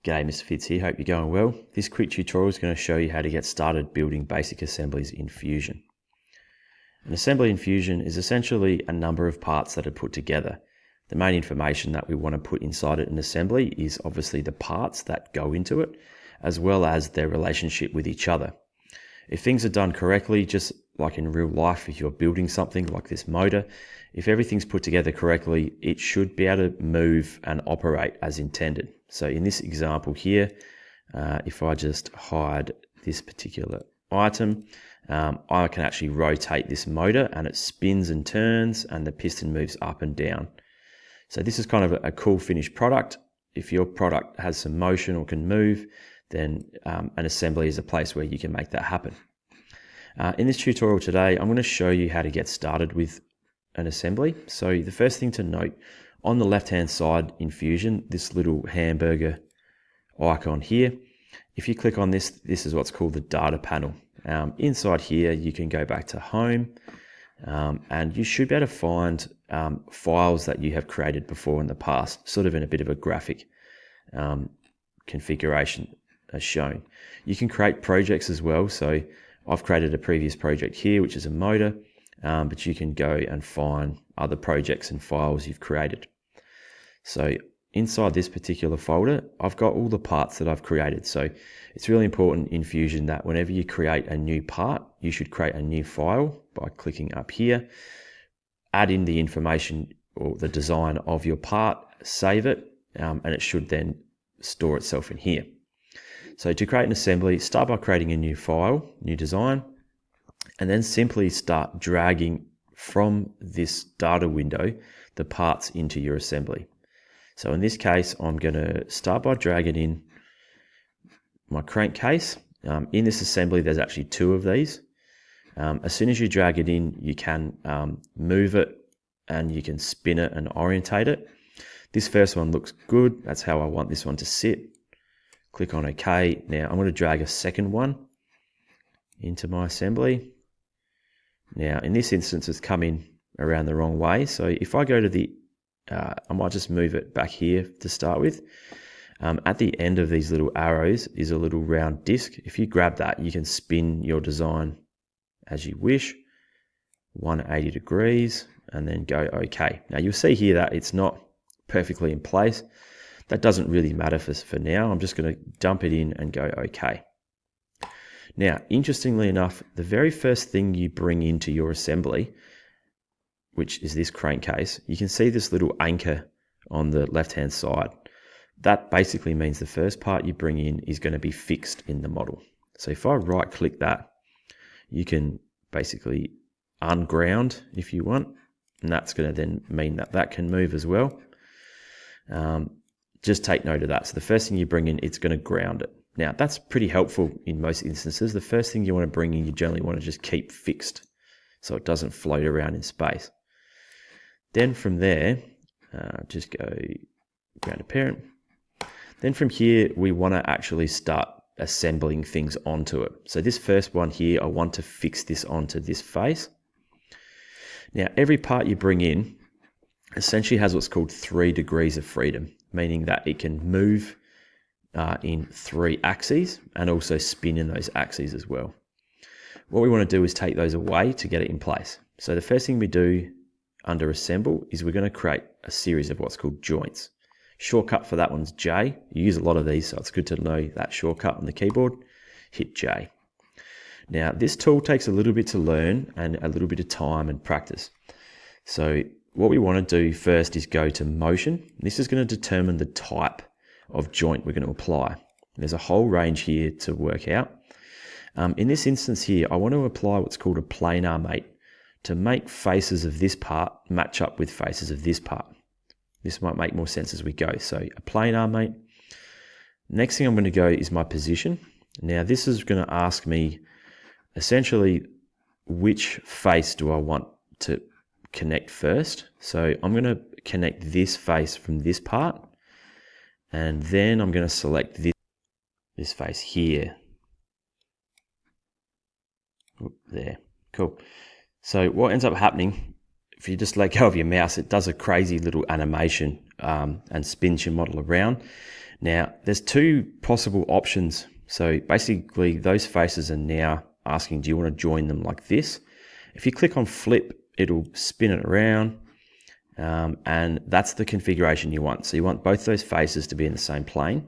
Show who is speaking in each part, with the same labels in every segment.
Speaker 1: G'day, Mr. Fitz here, hope you're going well. This quick tutorial is going to show you how to get started building basic assemblies in Fusion. An assembly in Fusion is essentially a number of parts that are put together. The main information that we want to put inside an assembly is obviously the parts that go into it, as well as their relationship with each other. If things are done correctly, just like in real life, if you're building something like this motor, if everything's put together correctly, it should be able to move and operate as intended. So in this example here, if I just hide this particular item, I can actually rotate this motor and it spins and turns and the piston moves up and down. So this is kind of a cool finished product. If your product has some motion or can move, then an assembly is a place where you can make that happen. In this tutorial today, I'm going to show you how to get started with an assembly. So the first thing to note, on the left hand side in Fusion, this little hamburger icon here, if you click on this, this is what's called the data panel. Inside here, you can go back to home and you should be able to find files that you have created before in the past, sort of in a bit of a graphic configuration as shown. You can create projects as well. So I've created a previous project here, which is a motor, but you can go and find other projects and files you've created. So inside this particular folder, I've got all the parts that I've created. So it's really important in Fusion that whenever you create a new part, you should create a new file by clicking up here, add in the information or the design of your part, save it, and it should then store itself in here. So to create an assembly, start by creating a new file, new design, and then simply start dragging from this data window the parts into your assembly. So in this case, I'm going to start by dragging in my crankcase. In this assembly, there's actually two of these. As soon as you drag it in, you can move it and you can spin it and orientate it. This first one looks good. That's how I want this one to sit. Click on OK. Now I'm going to drag a second one into my assembly. Now in this instance, it's coming around the wrong way. So if I go to the, I might just move it back here to start with. At the end of these little arrows is a little round disc. If you grab that, you can spin your design as you wish, 180 degrees, and then go OK. Now you'll see here that it's not perfectly in place. That doesn't really matter for now. I'm just going to dump it in and go OK. Now, interestingly enough, the very first thing you bring into your assembly, which is this crankcase, you can see this little anchor on the left-hand side. That basically means the first part you bring in is going to be fixed in the model. So if I right-click that, you can basically unground if you want, and that's going to then mean that that can move as well. Just take note of that. So the first thing you bring in, it's going to ground it. Now, that's pretty helpful in most instances. The first thing you want to bring in, you generally want to just keep fixed so it doesn't float around in space. Then from there, just go ground to parent. Then from here, we want to actually start assembling things onto it. So this first one here, I want to fix this onto this face. Now, every part you bring in essentially has what's called 3 degrees of freedom, meaning that it can move in 3 axes and also spin in those axes as well. What we want to do is take those away to get it in place. So the first thing we do under assemble is we're going to create a series of what's called joints. Shortcut for that one's J. You use a lot of these, so it's good to know that shortcut on the keyboard. Hit J. Now this tool takes a little bit to learn and a little bit of time and practice. So what we want to do first is go to motion. This is going to determine the type of joint we're going to apply. There's a whole range here to work out. In this instance here, I want to apply what's called a planar mate to make faces of this part match up with faces of this part. This might make more sense as we go. So a planar mate. Next thing I'm going to go is my position. Now this is going to ask me essentially which face do I want to connect first. So I'm going to connect this face from this part, and then I'm going to select this face here. Oop, there, cool. So what ends up happening, if you just let go of your mouse, it does a crazy little animation and spins your model around. Now, there's two possible options. So basically those faces are now asking, do you want to join them like this? If you click on flip, it'll spin it around, and that's the configuration you want. So you want both those faces to be in the same plane.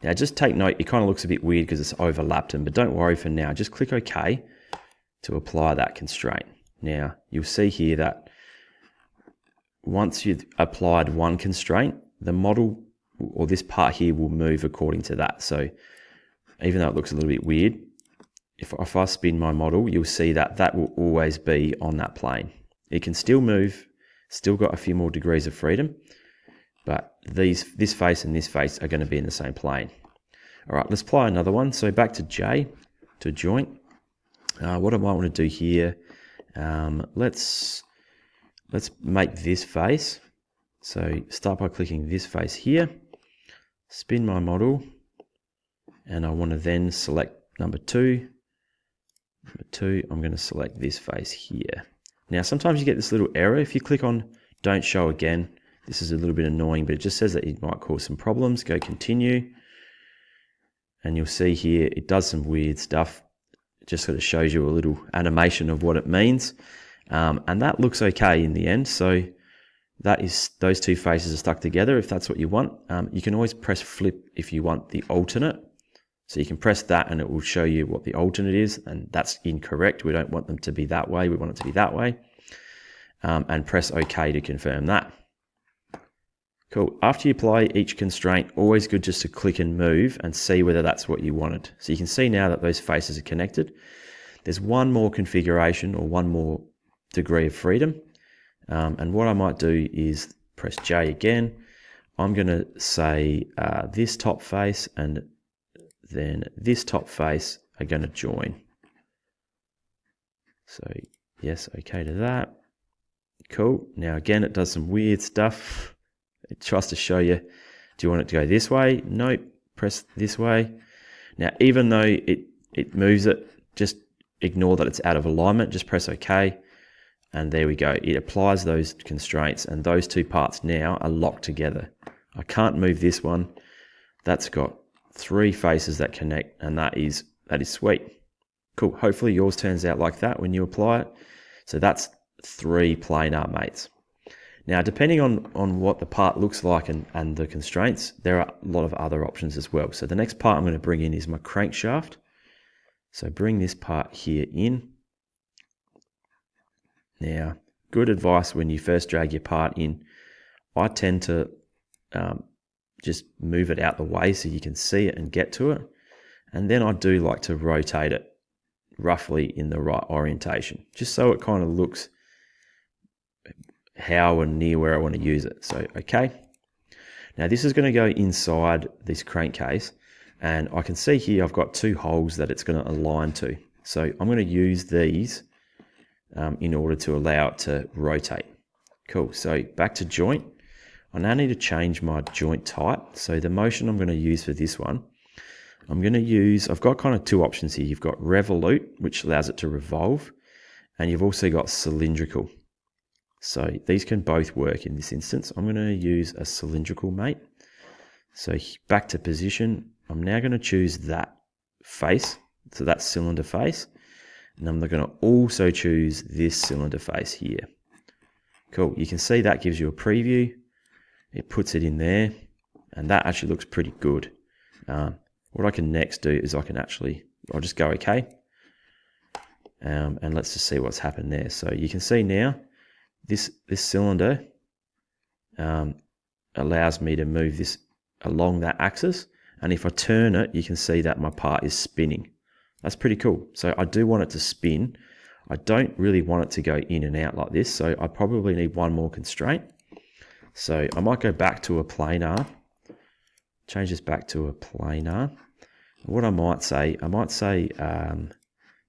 Speaker 1: Now just take note, it kind of looks a bit weird because it's overlapped them, but don't worry for now. Just click OK to apply that constraint. Now you'll see here that once you've applied one constraint, the model or this part here will move according to that. So even though it looks a little bit weird, if I spin my model, you'll see that that will always be on that plane. It can still move, still got a few more degrees of freedom, but this face and this face are going to be in the same plane. All right, let's apply another one. So back to J, to joint. What I might want to do here, let's make this face. So start by clicking this face here, spin my model, and I want to then select number two. Number two, I'm going to select this face here. Now, sometimes you get this little error. If you click on don't show again, this is a little bit annoying, but it just says that it might cause some problems. Go continue. And you'll see here, it does some weird stuff. It just sort of shows you a little animation of what it means. And that looks okay in the end. So that is, those two faces are stuck together if that's what you want. You can always press flip if you want the alternate. So you can press that and it will show you what the alternate is, and that's incorrect. We don't want them to be that way. We want it to be that way. And press OK to confirm that. Cool. After you apply each constraint, always good just to click and move and see whether that's what you wanted. So you can see now that those faces are connected. There's one more configuration or one more degree of freedom. And what I might do is press J again. I'm going to say this top face and then this top face are going to join. So yes, okay to that. Cool. Now again, it does some weird stuff. It tries to show you, do you want it to go this way? Nope. Press this way. Now, even though it moves it, just ignore that it's out of alignment. Just press OK. And there we go. It applies those constraints, and those two parts now are locked together. I can't move this one. That's got three faces that connect, and that is sweet. Cool. Hopefully yours turns out like that when you apply it. So that's three planar mates. Now, depending on what the part looks like and the constraints, there are a lot of other options as well. So the next part I'm going to bring in is my crankshaft. So bring this part here in. Now, good advice when you first drag your part in. I tend to just move it out the way so you can see it and get to it. And then I do like to rotate it roughly in the right orientation, just so it kind of looks how and near where I want to use it. So, okay. Now this is going to go inside this crankcase, and I can see here I've got two holes that it's going to align to. So I'm going to use these in order to allow it to rotate. Cool. So back to joint. I now need to change my joint type. So the motion I'm going to use for this one, I've got kind of two options here. You've got revolute, which allows it to revolve, and you've also got cylindrical. So these can both work in this instance. I'm going to use a cylindrical mate. So back to position. I'm now going to choose that face, so that cylinder face. And I'm going to also choose this cylinder face here. Cool. You can see that gives you a preview. It puts it in there, and that actually looks pretty good. What I can next do is I'll just go OK. And let's just see what's happened there. So you can see now, this cylinder allows me to move this along that axis, and if I turn it, you can see that my part is spinning. That's pretty cool. So I do want it to spin. I don't really want it to go in and out like this, so I probably need one more constraint. So I might go back to a planar, change this back to a planar. What I might say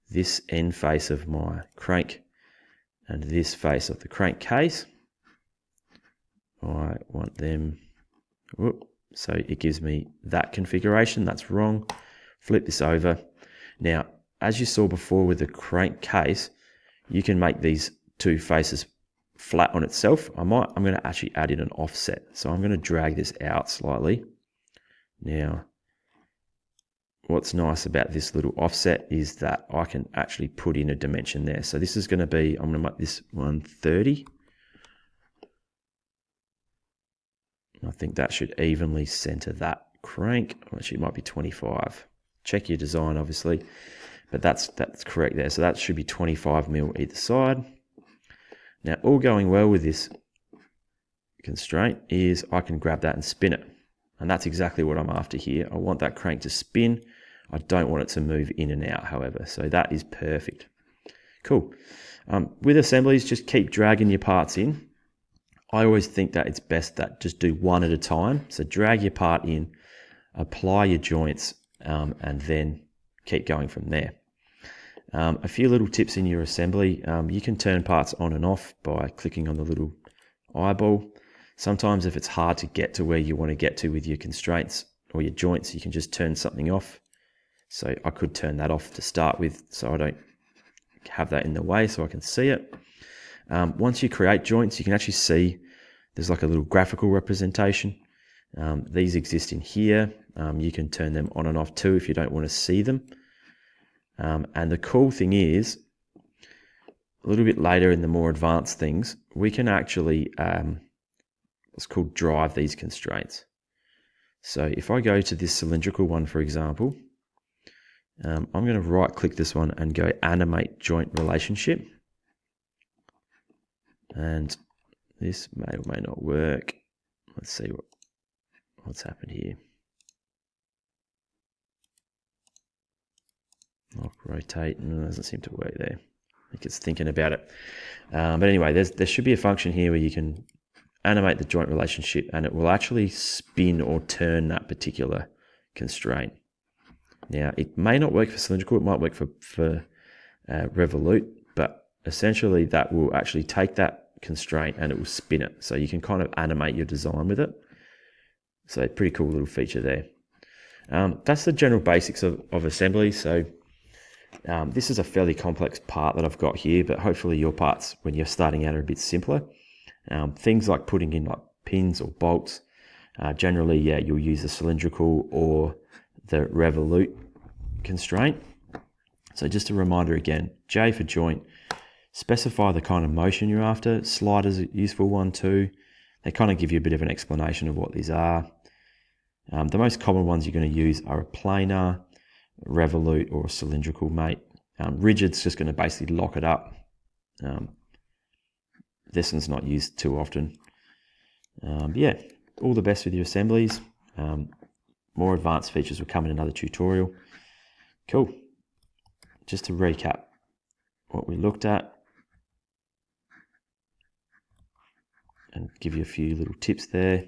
Speaker 1: this end face of my crank and this face of the crankcase, I want them, so it gives me that configuration. That's wrong. Flip this over. Now, as you saw before with the crankcase, you can make these two faces flat on itself. I'm going to actually add in an offset. So I'm going to drag this out slightly. Now, what's nice about this little offset is that I can actually put in a dimension there. So this is going to be, I'm going to make this 130. I think that should evenly center that crank. Actually, it might be 25. Check your design, obviously, but that's correct there. So that should be 25 mil either side. Now, all going well with this constraint is I can grab that and spin it. And that's exactly what I'm after here. I want that crank to spin. I don't want it to move in and out, however. So that is perfect. Cool. With assemblies, just keep dragging your parts in. I always think that it's best that just do one at a time. So drag your part in, apply your joints, and then keep going from there. A few little tips in your assembly. You can turn parts on and off by clicking on the little eyeball. Sometimes if it's hard to get to where you want to get to with your constraints or your joints, you can just turn something off. So I could turn that off to start with so I don't have that in the way so I can see it. Once you create joints, you can actually see there's like a little graphical representation. These exist in here. You can turn them on and off too if you don't want to see them. And the cool thing is, a little bit later in the more advanced things, we can actually, what's called drive these constraints. So if I go to this cylindrical one, for example, I'm going to right click this one and go animate joint relationship. And this may or may not work. Let's see what's happened here. I'll rotate, and it doesn't seem to work there. I think it's thinking about it. But anyway, there should be a function here where you can animate the joint relationship, and it will actually spin or turn that particular constraint. Now, it may not work for cylindrical, it might work for Revolute, but essentially that will actually take that constraint and it will spin it. So you can kind of animate your design with it. So pretty cool little feature there. That's the general basics of assembly. So this is a fairly complex part that I've got here, but hopefully your parts when you're starting out are a bit simpler. Things like putting in like pins or bolts, generally, yeah, you'll use the cylindrical or the Revolute constraint. So just a reminder again, J for joint, specify the kind of motion you're after. Sliders are a useful one too. They kind of give you a bit of an explanation of what these are. The most common ones you're going to use are a planar, Revolute, or a cylindrical mate. Rigid's just going to basically lock it up. This one's not used too often. But yeah, all the best with your assemblies. More advanced features will come in another tutorial. Cool. Just to recap what we looked at and give you a few little tips there.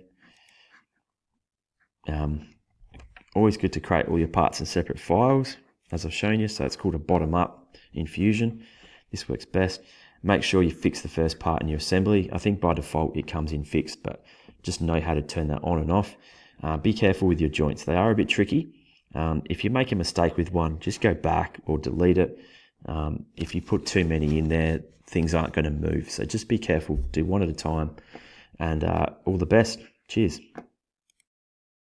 Speaker 1: Always good to create all your parts in separate files, as I've shown you. So it's called a bottom up in Fusion. This works best. Make sure you fix the first part in your assembly. I think by default it comes in fixed, but just know how to turn that on and off. Be careful with your joints. They are a bit tricky. If you make a mistake with one, just go back or delete it. If you put too many in there, things aren't going to move. So just be careful. Do one at a time. And all the best. Cheers.